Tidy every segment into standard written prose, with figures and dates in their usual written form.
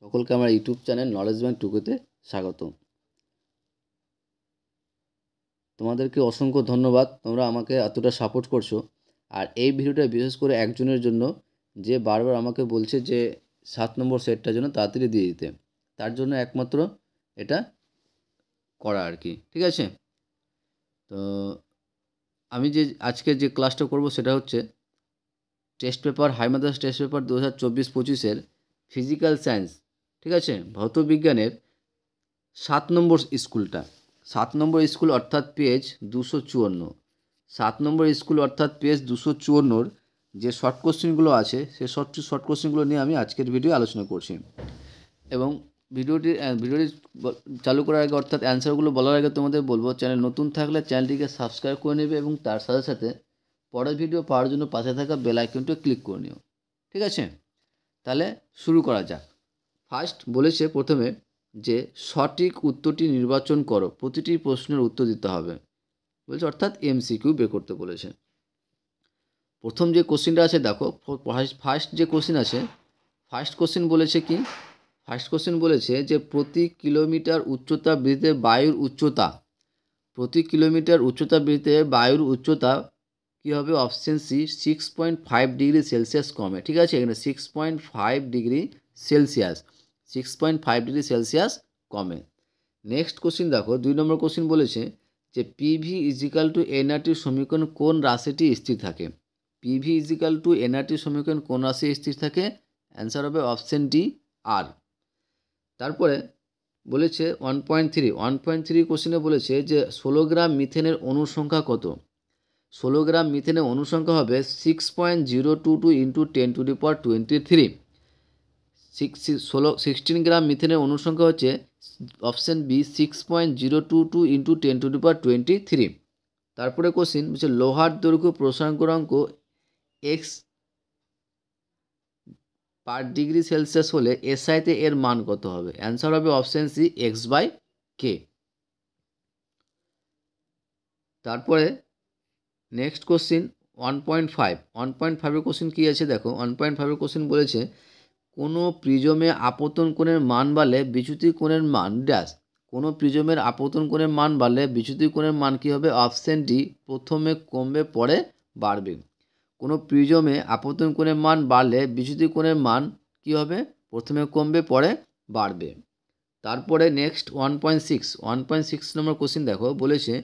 সকলকে আমার YouTube channel knowledge bank টুকুতে স্বাগত। তোমাদেরকে অসংখ্য ধন্যবাদ, তোমরা আমাকে এতটা সাপোর্ট করছো। আর এই ভিডিওটা বিশেষ করে একজনের জন্য, যে বারবার আমাকে বলছে যে 7 নম্বর সেটটার জন্য তাড়াতাড়ি দিয়ে দিতে, তার জন্য একমাত্র এটা করা আর কি। ঠিক আছে, তো আমি যে আজকে যে ক্লাসটা করব সেটা হচ্ছে টেস্ট পেপার, হাই মাদ্রাস টেস্ট পেপার 2024-25-এর ফিজিক্যাল সায়েন্স, ঠিক আছে, ভৌত বিজ্ঞানের 7 নম্বর স্কুলটা, 7 নম্বর স্কুল অর্থাৎ পেজ 254, 7 নম্বর স্কুল অর্থাৎ পেজ 254 যে শর্ট কোশ্চেনগুলো আছে সেই শর্ট কোশ্চেনগুলো নিয়ে আমি আজকের ভিডিও আলোচনা করছি। এবং ভিডিওটি চালু করার আগে অর্থাৎ অ্যান্সারগুলো বলার আগে তোমাদের বলবো, চ্যানেল নতুন থাকলে চ্যানেলটিকে সাবস্ক্রাইব করে নেবে এবং তার সাথে সাথে পরের ভিডিও পাওয়ার জন্য পাশে থাকা বেল আইকনটা ক্লিক করে নিও। ঠিক আছে, তাহলে শুরু করা যাক। ফার্স্ট বলেছে প্রথমে যে সঠিক উত্তরটি নির্বাচন করো, প্রতিটি প্রশ্নের উত্তর দিতে হবে বলছে, অর্থাৎ এমসিকিউ বের করতে বলেছে। প্রথম যে কোশ্চেনটা আছে দেখো, ফার্স্ট যে কোশ্চেন আছে, ফার্স্ট কোশ্চেন বলেছে কি, ফার্স্ট কোশ্চেন বলেছে যে প্রতি কিলোমিটার উচ্চতা বৃদ্ধিতে বায়ুর উচ্চতা, প্রতি কিলোমিটার উচ্চতা বৃদ্ধিতে বায়ুর উচ্চতা কী হবে? অপশন সি 6.5 ডিগ্রি সেলসিয়াস কমে। ঠিক আছে, এখানে 6.5 ডিগ্রি সেলসিয়াস, 6.5 ডিগ্রি সেলসিয়াস কমে। নেক্সট কোশ্চিন দেখো, 2 নম্বর কোশ্চিন বলেছে যে পিভি ইজিক্যাল টু এনআরটির সমীকরণ কোন রাশিটি স্থির থাকে? পিভি ইজিক্যাল টু এনআরটির সমীকরণ কোন রাশি স্থির থাকে? অ্যান্সার হবে অপশন ডি আর। তারপরে বলেছে 1.3 কোশ্চেনে বলেছে যে 16 গ্রাম মিথেনের অনুসংখ্যা কত? 16 গ্রাম মিথেনের অনুসংখ্যা হবে 6.022 ইন্টু 10⁻23। 16 গ্রাম মিথেনের অনুসংখ্যা হচ্ছে অপশান বি 6.022 ইন্টু 10⁻23। তারপরে কোশ্চিন বলছে লোহার দৈর্ঘ্য প্রসারণাঙ্ক এক্স পার ডিগ্রি সেলসিয়াস হলে এসআইতে এর মান কত হবে? অ্যান্সার হবে অপশান সি x/k। তারপরে নেক্সট কোশ্চিন 1.5 কোশ্চিন কী আছে দেখো, 1.5 কোশ্চিন বলেছে কোনো প্রিজমে আপতন কোণের মান বাড়লে বিচ্যুতি কোণের মান ড্যাশ। কোনো প্রিজমের আপতন কোণের মান বাড়লে বিচ্যুতি কোণের মান কী হবে? অপশান ডি প্রথমে কমবে পরে বাড়বে। কোনো প্রিজমে আপতন কোণের মান বাড়লে বিচ্যুতি কোণের মান কী হবে? প্রথমে কমবে পরে বাড়বে। তারপরে নেক্সট 1.6 নম্বর কোশ্চিন দেখো, বলেছে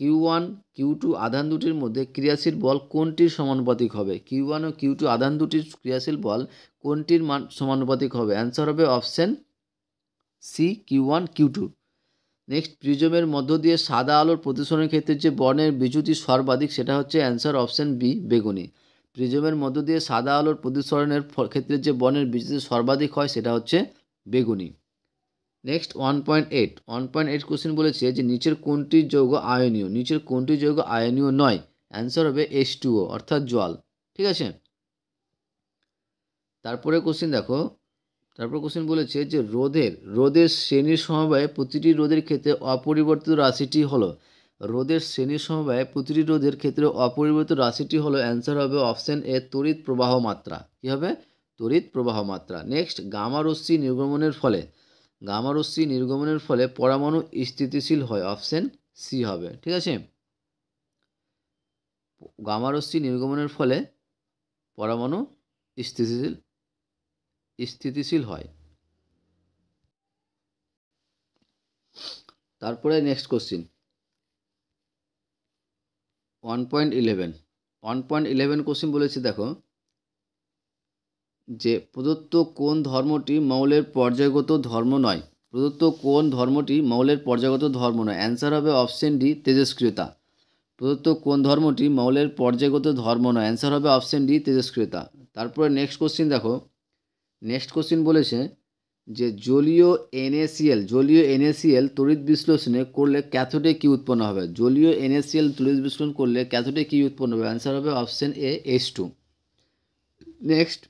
Q1 Q2 আধান দুটির মধ্যে ক্রিয়াশীল বল কোনটির সমানুপাতিক হবে? Q1 ও Q2 আধান দুটির ক্রিয়াশীল বল কোনটির মান সমানুপাতিক হবে? অ্যান্সার হবে option C Q1 Q2। Next প্রিজমের মধ্য দিয়ে সাদা আলোর প্রতিসরণের ক্ষেত্রে যে বর্ণের বিচ্যুতি সর্বাধিক সেটা হচ্ছে অ্যান্সার অপশান বি বেগুনি। প্রিজমের মধ্য দিয়ে সাদা আলোর প্রতিসরণের ক্ষেত্রে যে বর্ণের বিচ্যুতি সর্বাধিক হয় সেটা হচ্ছে বেগুনি। নেক্সট 1.8 কোশ্চেন বলেছে যে নিচের কোনটি যৌগ আয়নীয়? নিচের কোনটি যৌগ আয়নীয় নয়? অ্যান্সার হবে H2O অর্থাৎ জল। ঠিক আছে, তারপরে কোশ্চেন দেখো, তারপর কোশ্চেন বলেছে যে রোধের শ্রেণীর সমবায়ে প্রতিটি রোধের ক্ষেত্রে অপরিবর্তিত রাশিটি হলো, রোধের শ্রেণীর সমবায়ে প্রতিটি রোধের ক্ষেত্রে অপরিবর্তিত রাশিটি হলো অ্যান্সার হবে অপশান এ তড়িৎ প্রবাহ মাত্রা। কী হবে? তড়িৎ প্রবাহ মাত্রা। নেক্সট গামা রশ্মি নির্গমনের ফলে পরমাণু স্থিতিশীল হয়, অপশান সি হবে। ঠিক আছে, গামা রশ্মি নির্গমনের ফলে পরমাণু স্থিতিশীল হয়। তারপরে নেক্সট কোশ্চিন 1.11 কোশ্চিন বলেছে দেখো যে প্রদত্ত কোন ধর্মটি মৌলের পর্যায়গত ধর্ম নয়? প্রদত্ত কোন ধর্মটি মৌলের পর্যায়গত ধর্ম নয়? অ্যান্সার হবে অপশান ডি তেজস্ক্রিয়তা। প্রদত্ত কোন ধর্মটি মৌলের পর্যায়গত ধর্ম নয়? অ্যান্সার হবে অপশান ডি তেজস্ক্রিয়তা। তারপরে নেক্সট কোশ্চিন দেখো, নেক্সট কোশ্চিন বলেছে যে জলীয় NaCl তড়িৎ বিশ্লেষণে করলে ক্যাথোডে কী উৎপন্ন হবে? জলীয় NaCl তড়িৎ বিশ্লেষণ করলে ক্যাথোডে কী উৎপন্ন হবে? অ্যান্সার হবে অপশান এ H2। নেক্সট,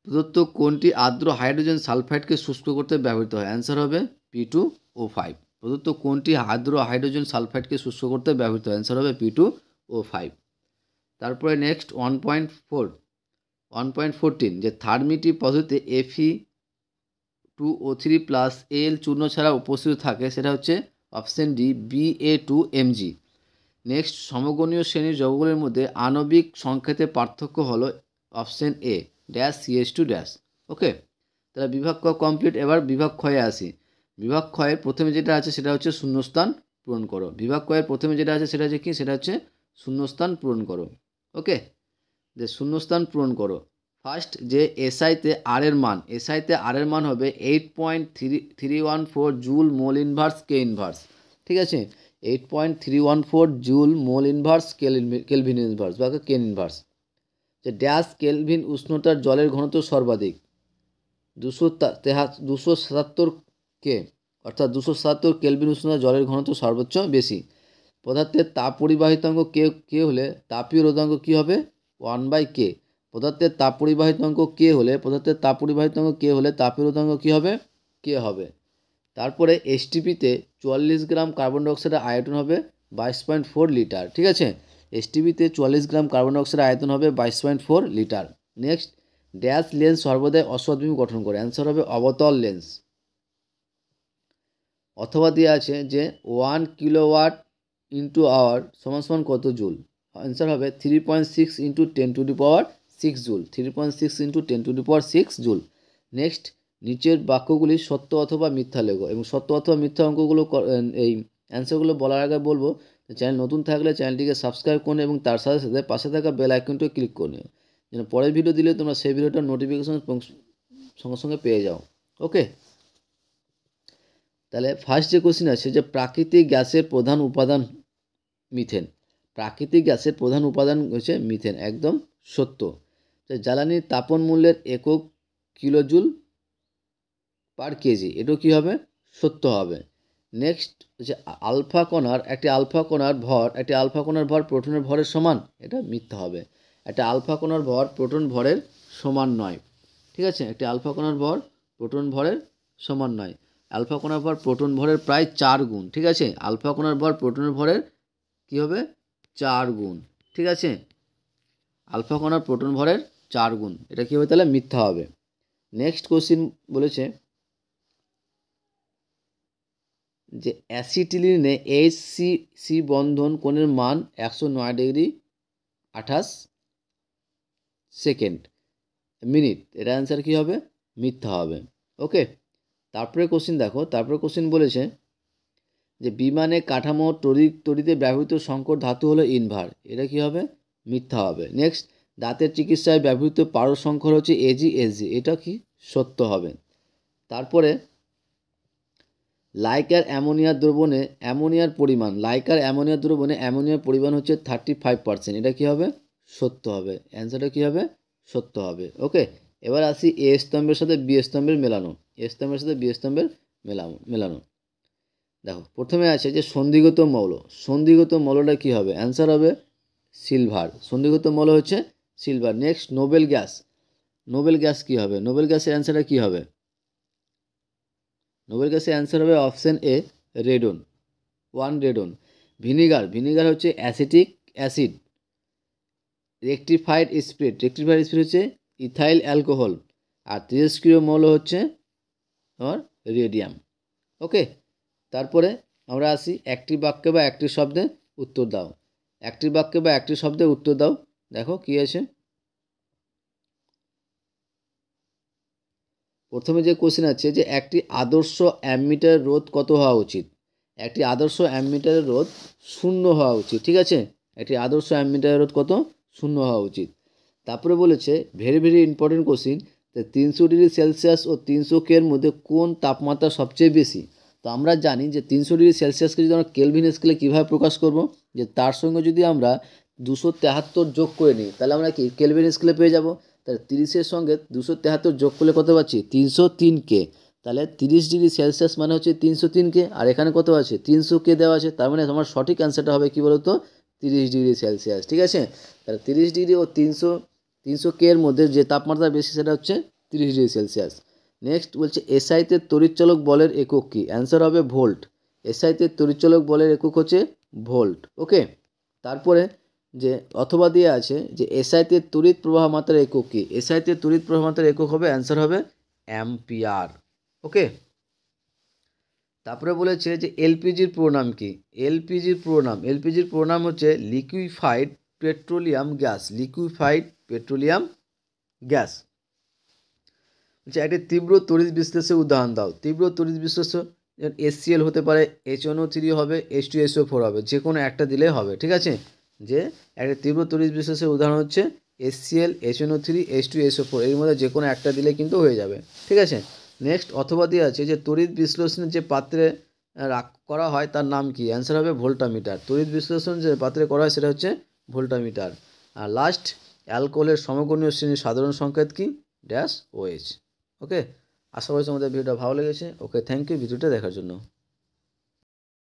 প্রদত্ত কোনটি আর্দ্র হাইড্রোজেন সালফাইডকে শুষ্ক করতে ব্যবহৃত হয়? অ্যান্সার হবে P2O5। প্রদত্ত কোনটি আর্দ্র হাইড্রোজেন সালফাইডকে শুষ্ক করতে ব্যবহৃত হয়? অ্যান্সার হবে P2O5। তারপরে নেক্সট 1.14 যে থার্মিটি পদ্ধতিতে 2O3 প্লাস Al চূর্ণ ছাড়া উপস্থিত থাকে সেটা হচ্ছে অপশন ডি Ba2Mg। নেক্সট, সমগণীয় শ্রেণীর যৌগগুলির মধ্যে আণবিক সংকেতে পার্থক্য হলো option A dash CH2 dash. Okay, তাহলে বিভাগ ক কমপ্লিট। এবার বিভাগ ক্ষয়ে আসি। বিভাগ ক্ষয়ের প্রথমে যেটা আছে সেটা হচ্ছে শূন্যস্থান পূরণ করো। বিভাগ ক্ষয়ের প্রথমে যেটা আছে সেটা হচ্ছে কি, সেটা হচ্ছে শূন্যস্থান পূরণ করো। ওকে, যে শূন্যস্থান পূরণ করো। ফার্স্ট, যে এসআইতে আর এর মান, এসআইতে আর এর মান হবে 8.314 joule mole inverse K inverse. ঠিক আছে, 8.314 joule mole inverse kelvin inverse বা কেন ইনভার্স। যে ড্যাশ কেলভিন উষ্ণতার জলের ঘনত্ব সর্বাধিক 277 কে, অর্থাৎ 277 কেলভিন উষ্ণতার জলের ঘনত্ব সর্বোচ্চ বেশি। পদার্থের তাপ পরিবাহিতাঙ্ক কে হলে তাপীয় রোধাঙ্ক কী হবে 1/k। পদার্থের তাপ পরিবাহিতাঙ্ক কে হলে তাপীয় রোধাঙ্ক কী হবে কে হবে। তারপরে এসটিপিতে 44 গ্রাম কার্বন ডাইঅক্সাইডের আয়তন হবে 22.4 লিটার। ঠিক আছে, এসটিপিতে 44 গ্রাম কার্বন ডাইঅক্সাইডের আয়তন হবে 22.4 লিটার। নেক্সট, ড্যাশ লেন্স সর্বদাই অসৎবিম গঠন করে, অ্যান্সার হবে অবতল লেন্স। অথবা দেওয়া আছে যে 1 কিলোওয়াট ইন্টু আওয়ার সমান কত জুল, অ্যান্সার হবে 3.6 into 10⁶ joule, 3.6 into 10⁶ joule. Next, নিচের বাক্যগুলি সত্য অথবা মিথ্যা লেখো এবং সত্য অথবা মিথ্যা অঙ্কগুলো এই অ্যান্সারগুলো বলার আগে বলবো, চ্যানেল নতুন থাকলে চ্যানেলটিকে সাবস্ক্রাইব করে এবং তার সাথে সাথে পাশে থাকা বেল আইকনটি ক্লিক করে নিও, যেন পরের ভিডিও দিলে তোমরা সেই ভিডিওটার নোটিফিকেশন সঙ্গে সঙ্গে পেয়ে যাও। ওকে, তাহলে ফার্স্ট যে কোশ্চেন আছে যে প্রাকৃতিক গ্যাসের প্রধান উপাদান মিথেন। প্রাকৃতিক গ্যাসের প্রধান উপাদান হচ্ছে মিথেন, একদম সত্য। জ্বালানির তাপন মূল্যের একক কিলোজুল পার কেজি, এটাও কী হবে সত্য হবে। নেক্সট হচ্ছে একটি আলফা কণার ভর প্রোটনের ভরের সমান, এটা মিথ্যা হবে। একটা আলফা কণার ভর প্রোটন ভরের সমান নয়। ঠিক আছে, একটি আলফা কণার ভর প্রোটন ভরের সমান নয়। আলফা কণার ভর প্রোটন ভরের প্রায় 4 গুণ। ঠিক আছে, আলফা কণার ভর প্রোটনের ভরের কী হবে 4 গুণ। ঠিক আছে, আলফা কণার প্রোটন ভরের 4 গুণ, এটা কী হবে তাহলে মিথ্যা হবে। নেক্সট কোশ্চিন বলেছে যে অ্যাসিটিলিনে HCC বন্ধন কোণের মান 109 ডিগ্রি 28 সেকেন্ড মিনিট, এটা অ্যান্সার কী হবে মিথ্যা হবে। ওকে, তারপরে কোশ্চিন দেখো, তারপরে কোশ্চিন বলেছে যে বিমানে কাঠামো তৈরিতে ব্যবহৃত সংকর ধাতু হলো ইনভার, এটা কী হবে মিথ্যা হবে। নেক্সট, দাঁতের চিকিৎসায় ব্যবহৃত পারদ সংকর হচ্ছে AgSg, এটা কি সত্য হবে। তারপরে লাইকার অ্যামোনিয়ার দ্রবণে অ্যামোনিয়ার পরিমাণ হচ্ছে 35%, এটা কী হবে সত্য হবে, অ্যান্সারটা কী হবে সত্য হবে। ওকে, এবার আসি এ স্তম্ভের সাথে বি স্তম্ভের মেলানো, মেলানো। দেখো, প্রথমে আছে যে সন্ধিগত মৌলটা কী হবে, অ্যান্সার হবে সিলভার, সন্ধিগত মৌল হচ্ছে সিলভার। নেক্সট, নোবেল গ্যাস কী হবে, নোবেল গ্যাসের অ্যান্সারটা কী হবে, নোবেল গ্যাসের অ্যান্সার হবে option A radon, radon. Vinegar হচ্ছে অ্যাসিটিক অ্যাসিড। রেকটিফাইড স্পিরিট হচ্ছে ইথাইল অ্যালকোহল। আর তেজস্ক্রিয় মৌল হচ্ছে তোমার রেডিয়াম। ওকে, তারপরে আমরা আসি একটি বাক্যে বা একটি শব্দে উত্তর দাও। একটি বাক্যে বা একটি শব্দে উত্তর দাও। দেখো কি আছে, প্রথমে যে কোশ্চেন আছে যে একটি আদর্শ অ্যামমিটারের রোধ কত হওয়া উচিত, একটি আদর্শ অ্যামমিটারের রোধ 0 হওয়া উচিত। ঠিক আছে, একটি আদর্শ অ্যামমিটারের রোধ কত 0 হওয়া উচিত। তারপরে বলেছে very important question, 300 degree Celsius ও 300 K এর মধ্যে কোন তাপমাত্রা সবচেয়ে বেশি। তো আমরা জানি যে 300 ডিগ্রি সেলসিয়াসকে যদি আমরা কেলভিন স্কেলে কীভাবে প্রকাশ করব, যে তার সঙ্গে যদি আমরা 273 যোগ করে নিই তাহলে আমরা কি কেলভিন স্কেলে পেয়ে যাব। তাহলে 30-এর সঙ্গে 273 যোগ করলে কত পাচ্ছি 303 K। তাহলে 30 ডিগ্রি সেলসিয়াস মানে হচ্ছে 303 K, আর এখানে কত আছে 300 K দেওয়া আছে। তার মানে আমার সঠিক অ্যান্সারটা হবে কী বলতো 30 ডিগ্রি সেলসিয়াস। ঠিক আছে, তাহলে 30 ডিগ্রি ও 300 K এর মধ্যে যে তাপমাত্রা বেশি সেটা হচ্ছে 30 ডিগ্রি সেলসিয়াস। নেক্সট বলছে এসআইতে তড়িৎচালক বলের একক কী, অ্যান্সার হবে ভোল্ট। এসআইতে তড়িৎচালক বলের একক হচ্ছে ভোল্ট। ওকে, তারপরে যে অথবা দিয়ে আছে যে এসআইতে তড়িৎ প্রবাহ মাত্রার একক কী, এসআইতে তড়িৎ প্রবাহ মাত্রার একক হবে অ্যান্সার হবে অ্যাম্পিয়ার। ওকে। তারপরে বলেছে যে এলপিজির পুরো নাম কি। এলপিজির পুরো নাম হচ্ছে liquefied petroleum gas. Liquefied petroleum gas. আচ্ছা, একটি তীব্র তড়িৎ বিশ্লেষের উদাহরণ দাও। তীব্র তড়িৎ বিশ্লেষ HCl হতে পারে, HNO3 হবে, H2SO4 হবে, যে কোনো একটা দিলেই হবে। ঠিক আছে, যে একটা তীব্র তড়িৎ বিশ্লেষের উদাহরণ হচ্ছে HCl, HNO3, H2SO4, এর মধ্যে যে কোনো একটা দিলে কিন্তু হয়ে যাবে। ঠিক আছে, নেক্সট অথবা দিয়ে আছে যে তড়িৎ বিশ্লেষণের যে পাত্রে করা হয় তার নাম কি। অ্যান্সার হবে ভোল্টামিটার। তড়িৎ বিশ্লেষণ যে পাত্রে করা হয় সেটা হচ্ছে ভোল্টামিটার। আর লাস্ট, অ্যালকোহলের সমগণীয় শ্রেণীর সাধারণ সংকেত কি, ড্যাশ OH। ওকে, আশা করছি আমাদের ভিডিওটা ভালো লেগেছে। ওকে, থ্যাংক ইউ ভিডিওটা দেখার জন্য।